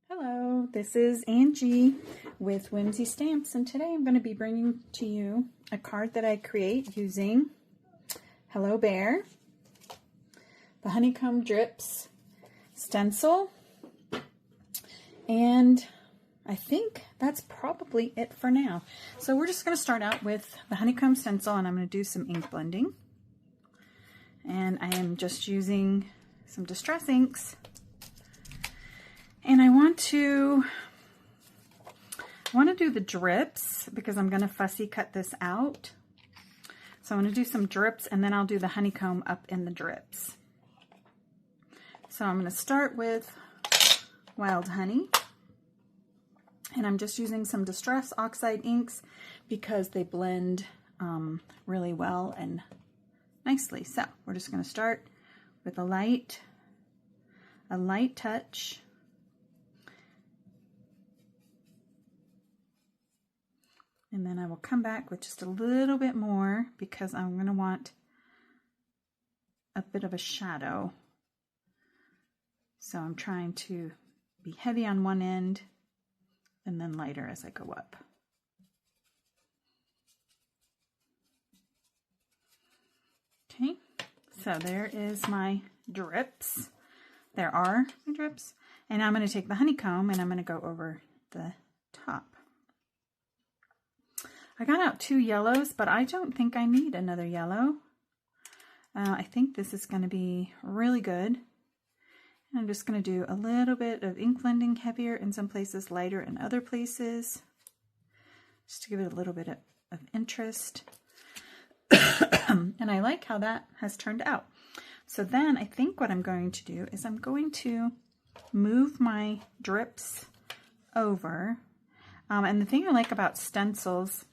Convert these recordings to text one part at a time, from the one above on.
Hello, this is Angie with Whimsy Stamps, and today I'm going to be bringing to you a card that I create using Hello Bear, the Honeycomb Drips stencil, and I think that's probably it for now. So we're just going to start out with the Honeycomb stencil, and I'm going to do some ink blending. And I am just using some Distress inks. And I want to do the drips because I'm going to fussy cut this out. So I'm going to do some drips and then I'll do the honeycomb up in the drips. So I'm going to start with Wild Honey. And I'm just using some Distress Oxide inks because they blend really well and nicely. So we're just going to start with a light touch. And then I will come back with just a little bit more because I'm going to want a bit of a shadow. So I'm trying to be heavy on one end and then lighter as I go up. Okay, so there is my drips. There are my drips. And I'm going to take the honeycomb and I'm going to go over the top. I got out 2 yellows, but I don't think I need another yellow. I think this is going to be really good. And I'm just going to do a little bit of ink blending, heavier in some places, lighter in other places, just to give it a little bit of interest. And I like how that has turned out. So then I think what I'm going to do is I'm going to move my drips over. And the thing I like about stencils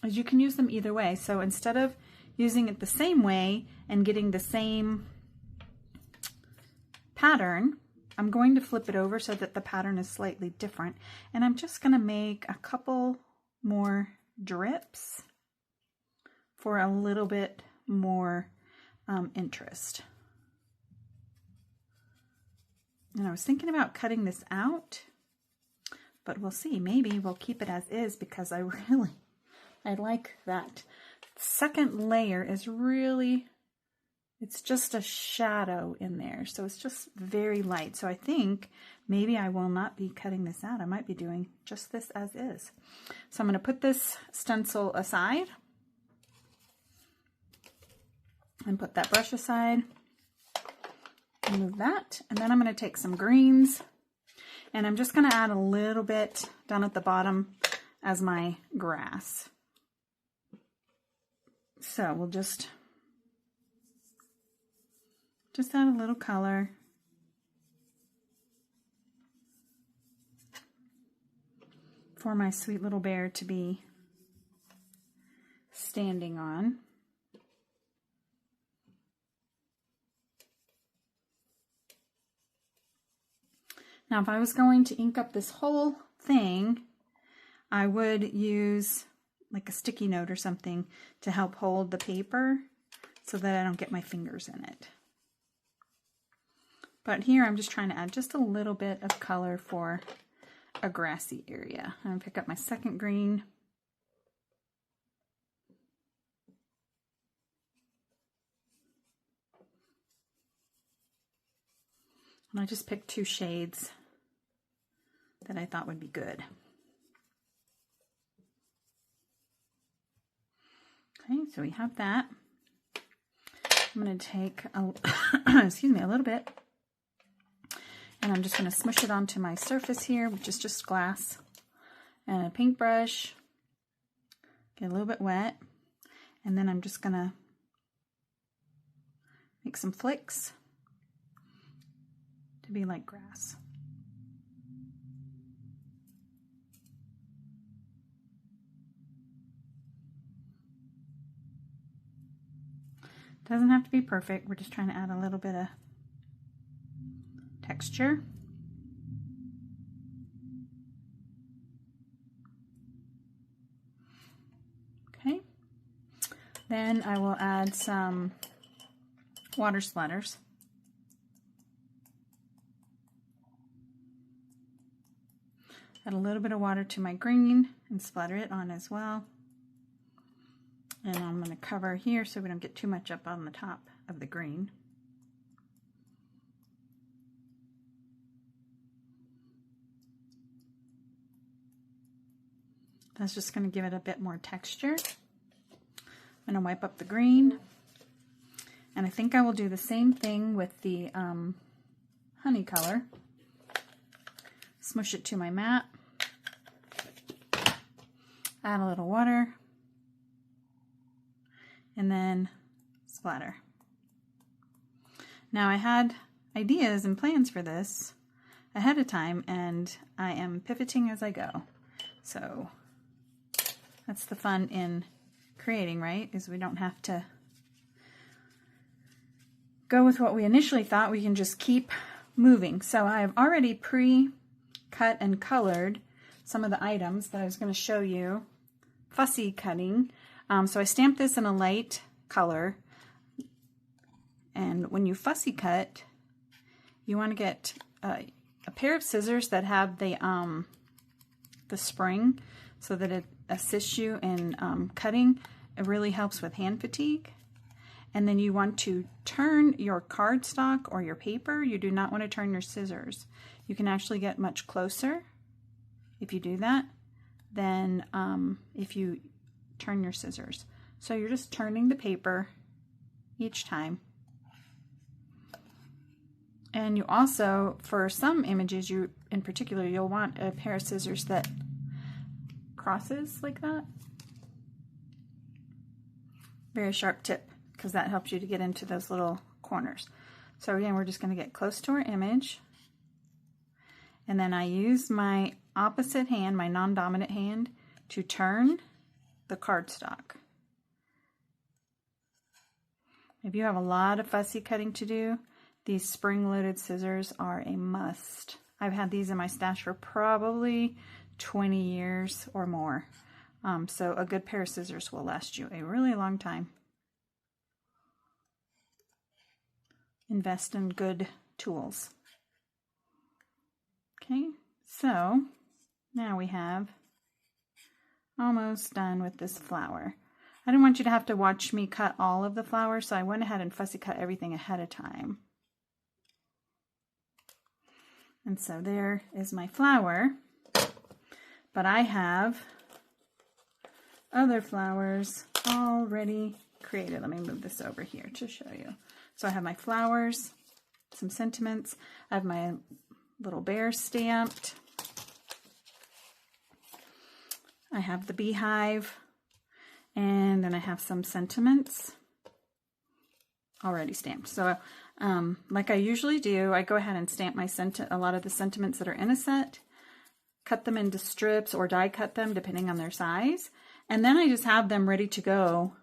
is you can use them either way. So instead of using it the same way and getting the same pattern, I'm going to flip it over so that the pattern is slightly different. And I'm just going to make a couple more drips for a little bit more interest. And I was thinking about cutting this out, but we'll see. Maybe we'll keep it as is because I like that second layer is really, it's just a shadow in there. So it's just very light. So I think maybe I will not be cutting this out. I might be doing just this as is. So I'm going to put this stencil aside and put that brush aside. Move that. And then I'm going to take some greens and I'm just going to add a little bit down at the bottom as my grass. So we'll just add a little color. For my sweet little bear to be standing on. Now, if I was going to ink up this whole thing, I would use like a sticky note or something to help hold the paper so that I don't get my fingers in it. But here I'm just trying to add just a little bit of color for a grassy area. I'm going to pick up my second green. And I just picked 2 shades that I thought would be good. Okay, so we have that. I'm going to take a, excuse me, a little bit, and I'm just going to smush it onto my surface here, which is just glass, and a paintbrush. Get a little bit wet, and then I'm just going to make some flicks to be like grass. Doesn't have to be perfect. We're just trying to add a little bit of texture. Okay. Then I will add some water splatters. Add a little bit of water to my green and splatter it on as well. And I'm going to cover here so we don't get too much up on the top of the green. That's just going to give it a bit more texture. I'm going to wipe up the green. And I think I will do the same thing with the honey color. Smush it to my mat. Add a little water. And then splatter. Now I had ideas and plans for this ahead of time, and I am pivoting as I go. So that's the fun in creating, right? Is we don't have to go with what we initially thought. We can just keep moving. So I have already pre-cut and colored some of the items that I was going to show you fussy cutting. So I stamped this in a light color. And when you fussy cut, you want to get a pair of scissors that have the spring so that it assists you in cutting. It really helps with hand fatigue. And then you want to turn your cardstock or your paper. You do not want to turn your scissors. You can actually get much closer if you do that than if you turn your scissors. So you're just turning the paper each time. And you also, for some images, in particular, you'll want a pair of scissors that crosses like that. Very sharp tip, because that helps you to get into those little corners. So again, we're just going to get close to our image. And then I use my opposite hand, my non-dominant hand, to turn the cardstock. If you have a lot of fussy cutting to do, these spring-loaded scissors are a must. I've had these in my stash for probably 20 years or more. So a good pair of scissors will last you a really long time. Invest in good tools. Okay, so now we have almost done with this flower. I didn't want you to have to watch me cut all of the flowers, so I went ahead and fussy cut everything ahead of time. And so there is my flower, but I have other flowers already created. Let me move this over here to show you. So I have my flowers, some sentiments. I have my little bear stamped. I have the beehive, and then I have some sentiments already stamped. So like I usually do, I go ahead and stamp my a lot of the sentiments that are in a set, cut them into strips or die cut them depending on their size, and then I just have them ready to go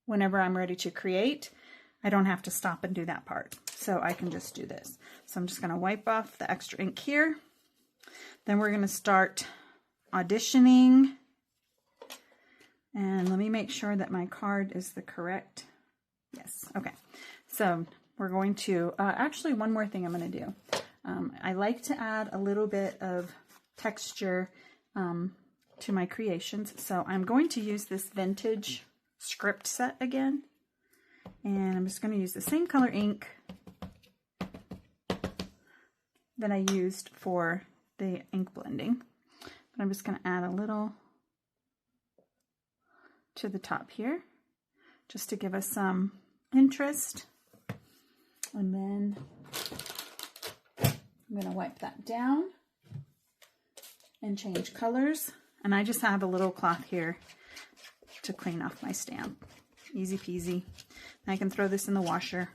whenever I'm ready to create. I don't have to stop and do that part, so I can just do this. So I'm just going to wipe off the extra ink here. Then we're going to start auditioning, and let me make sure that my card is the correct. Yes, okay. So we're going to, actually one more thing I'm going to do. I like to add a little bit of texture to my creations. So I'm going to use this vintage script set again. And I'm just going to use the same color ink that I used for the ink blending. But I'm just going to add a little to the top here, just to give us some interest. And then I'm going to wipe that down and change colors. And I just have a little cloth here to clean off my stamp. Easy peasy. And I can throw this in the washer.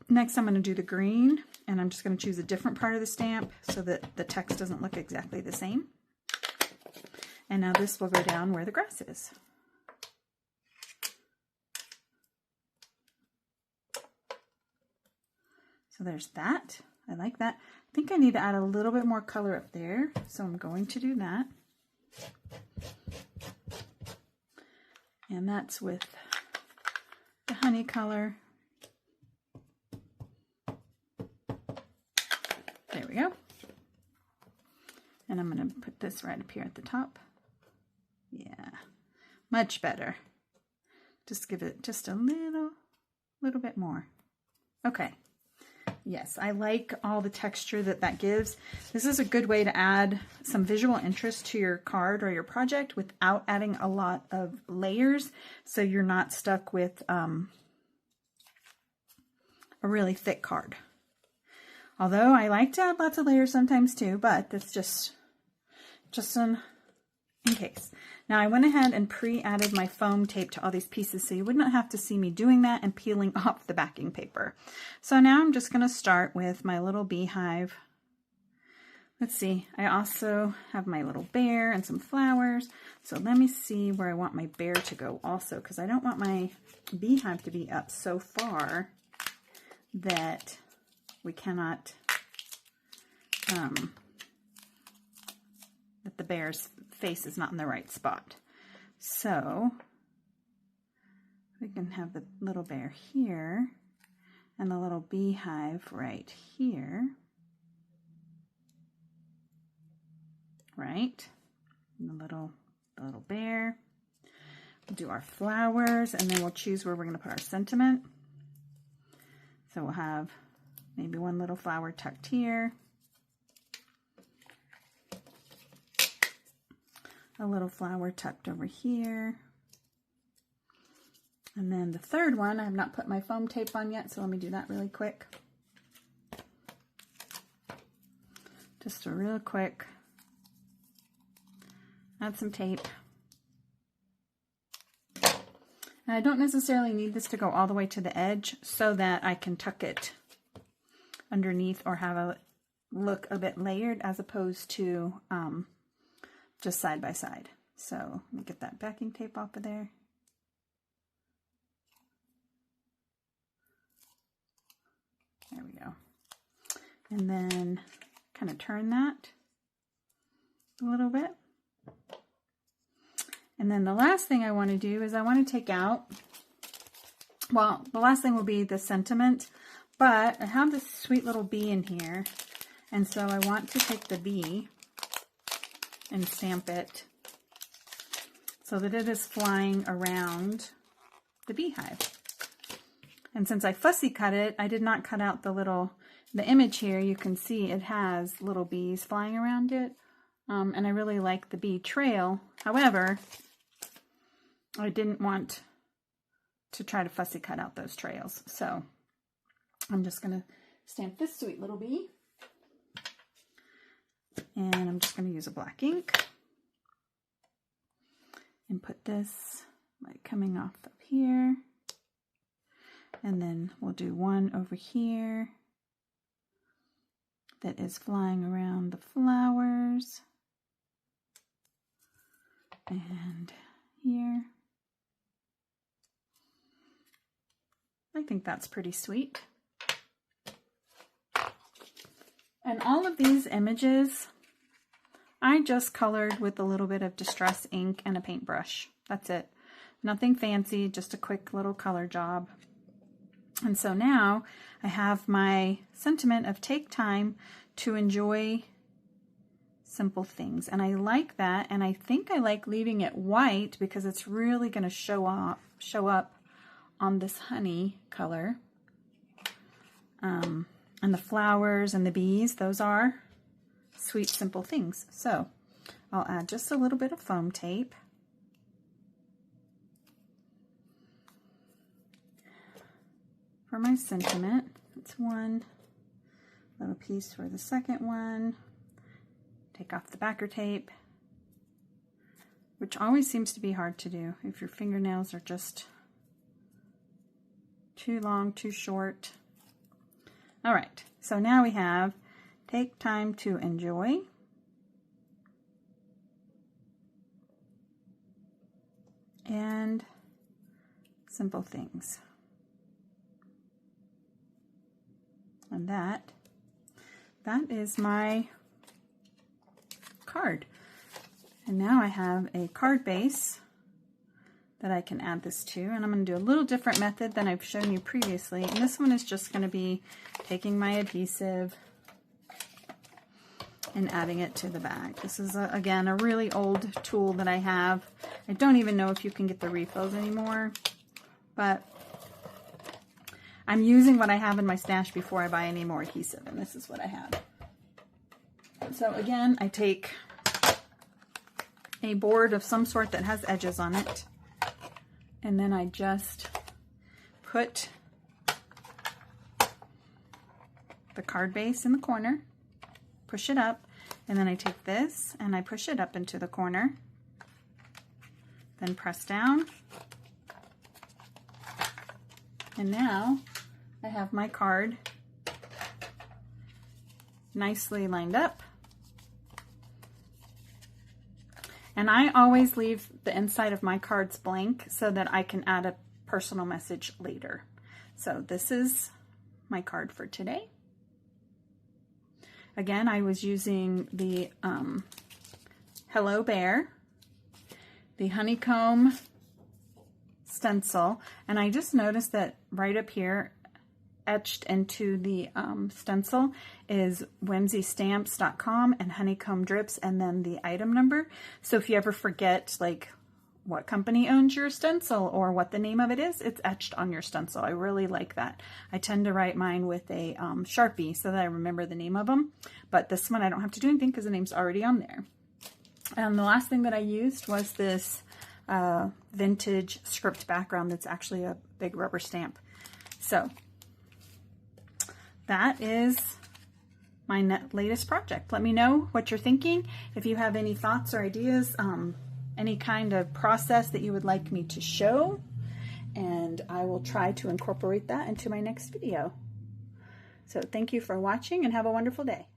Next I'm going to do the green, and I'm just going to choose a different part of the stamp so that the text doesn't look exactly the same. And now this will go down where the grass is. So there's that. I like that. I think I need to add a little bit more color up there, so I'm going to do that. And that's with the honey color. There we go. And I'm going to put this right up here at the top. Yeah, much better. Just give it just a little bit more. Okay. Yes, I like all the texture that gives. This is a good way to add some visual interest to your card or your project without adding a lot of layers, so you're not stuck with a really thick card. Although I like to add lots of layers sometimes too, but that's just in case. Now I went ahead and pre-added my foam tape to all these pieces so you would not have to see me doing that and peeling off the backing paper. So now I'm just going to start with my little beehive. Let's see, I also have my little bear and some flowers. So let me see where I want my bear to go also, because I don't want my beehive to be up so far that we cannot, that the bear's face is not in the right spot. So we can have the little bear here and the little beehive right here. Right? And the little bear. We'll do our flowers and then we'll choose where we're going to put our sentiment. So we'll have maybe one little flower tucked here. A little flower tucked over here. And then the third one, I have not put my foam tape on yet, so let me do that really quick. Just a real quick, add some tape. And I don't necessarily need this to go all the way to the edge so that I can tuck it underneath or have a look a bit layered as opposed to just side by side. So let me get that backing tape off of there. There we go. And then kind of turn that a little bit. And then the last thing I want to do is I want to take out, well, the last thing will be the sentiment, but I have this sweet little bee in here. And so I want to take the bee and stamp it so that it is flying around the beehive. And since I fussy cut it, I did not cut out the image here. You can see it has little bees flying around it. And I really like the bee trail. However, I didn't want to try to fussy cut out those trails. So I'm just going to stamp this sweet little bee. And I'm just going to use a black ink and put this like coming off up here. And then we'll do one over here that is flying around the flowers. And here. I think that's pretty sweet. And all of these images, I just colored with a little bit of distress ink and a paintbrush. That's it. Nothing fancy, just a quick little color job. And so now I have my sentiment of take time to enjoy simple things. And I like that. And I think I like leaving it white because it's really going to show up on this honey color. And the flowers and the bees, those are sweet, simple things. So I'll add just a little bit of foam tape. For my sentiment, it's one little piece for the second one. Take off the backer tape, which always seems to be hard to do if your fingernails are just too long, too short. All right, so now we have take time to enjoy. And simple things. And that is my card. And now I have a card base that I can add this to, and I'm going to do a little different method than I've shown you previously. And this one is just going to be taking my adhesive and adding it to the bag. This is, again, a really old tool that I have. I don't even know if you can get the refills anymore, but I'm using what I have in my stash before I buy any more adhesive, and this is what I have. So again, I take a board of some sort that has edges on it, and then I just put the card base in the corner, push it up, and then I take this and I push it up into the corner, then press down, and now I have my card nicely lined up. And I always leave the inside of my cards blank so that I can add a personal message later. So this is my card for today. Again, I was using the Hello Bear, the honeycomb stencil, and I just noticed that right up here, etched into the stencil, is whimsystamps.com and honeycomb drips and then the item number. So if you ever forget like what company owns your stencil or what the name of it is, it's etched on your stencil. I really like that. I tend to write mine with a Sharpie so that I remember the name of them, but this one I don't have to do anything because the name's already on there. And the last thing that I used was this vintage script background that's actually a big rubber stamp. So that is my latest project. Let me know what you're thinking. If you have any thoughts or ideas, any kind of process that you would like me to show, and I will try to incorporate that into my next video. So thank you for watching and have a wonderful day.